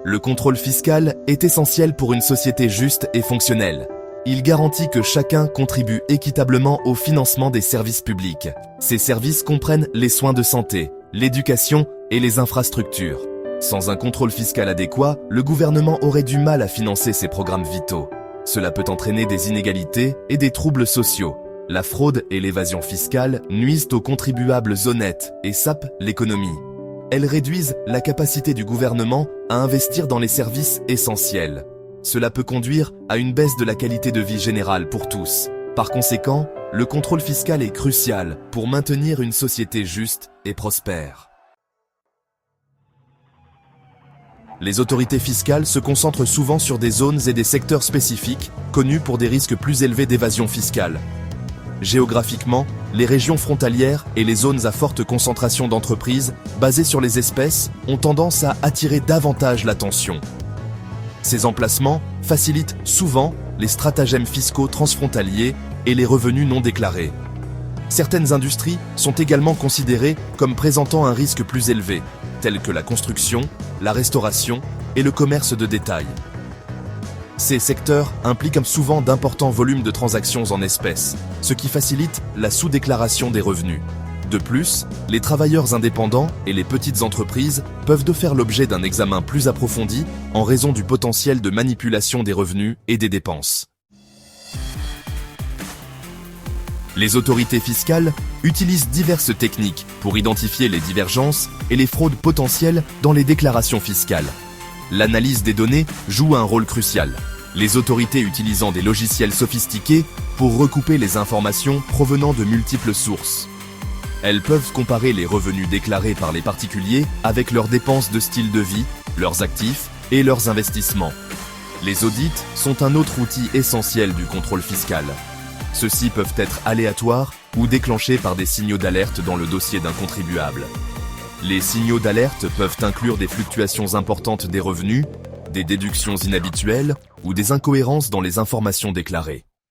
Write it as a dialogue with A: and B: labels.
A: Le contrôle fiscal est essentiel pour une société juste et fonctionnelle. Il garantit que chacun contribue équitablement au financement des services publics. Ces services comprennent les soins de santé, l'éducation et les infrastructures. Sans un contrôle fiscal adéquat, le gouvernement aurait du mal à financer ces programmes vitaux. Cela peut entraîner des inégalités et des troubles sociaux. La fraude et l'évasion fiscale nuisent aux contribuables honnêtes et sapent l'économie. Elles réduisent la capacité du gouvernement à investir dans les services essentiels. Cela peut conduire à une baisse de la qualité de vie générale pour tous. Par conséquent, le contrôle fiscal est crucial pour maintenir une société juste et prospère. Les autorités fiscales se concentrent souvent sur des zones et des secteurs spécifiques, connus pour des risques plus élevés d'évasion fiscale. Géographiquement, les régions frontalières et les zones à forte concentration d'entreprises, basées sur les espèces, ont tendance à attirer davantage l'attention. Ces emplacements facilitent souvent les stratagèmes fiscaux transfrontaliers et les revenus non déclarés. Certaines industries sont également considérées comme présentant un risque plus élevé, telles que la construction, la restauration et le commerce de détail. Ces secteurs impliquent souvent d'importants volumes de transactions en espèces, ce qui facilite la sous-déclaration des revenus. De plus, les travailleurs indépendants et les petites entreprises peuvent faire l'objet d'un examen plus approfondi en raison du potentiel de manipulation des revenus et des dépenses. Les autorités fiscales utilisent diverses techniques pour identifier les divergences et les fraudes potentielles dans les déclarations fiscales. L'analyse des données joue un rôle crucial, les autorités utilisant des logiciels sophistiqués pour recouper les informations provenant de multiples sources. Elles peuvent comparer les revenus déclarés par les particuliers avec leurs dépenses de style de vie, leurs actifs et leurs investissements. Les audits sont un autre outil essentiel du contrôle fiscal. Ceux-ci peuvent être aléatoires ou déclenchés par des signaux d'alerte dans le dossier d'un contribuable. Les signaux d'alerte peuvent inclure des fluctuations importantes des revenus, des déductions inhabituelles ou des incohérences dans les informations déclarées.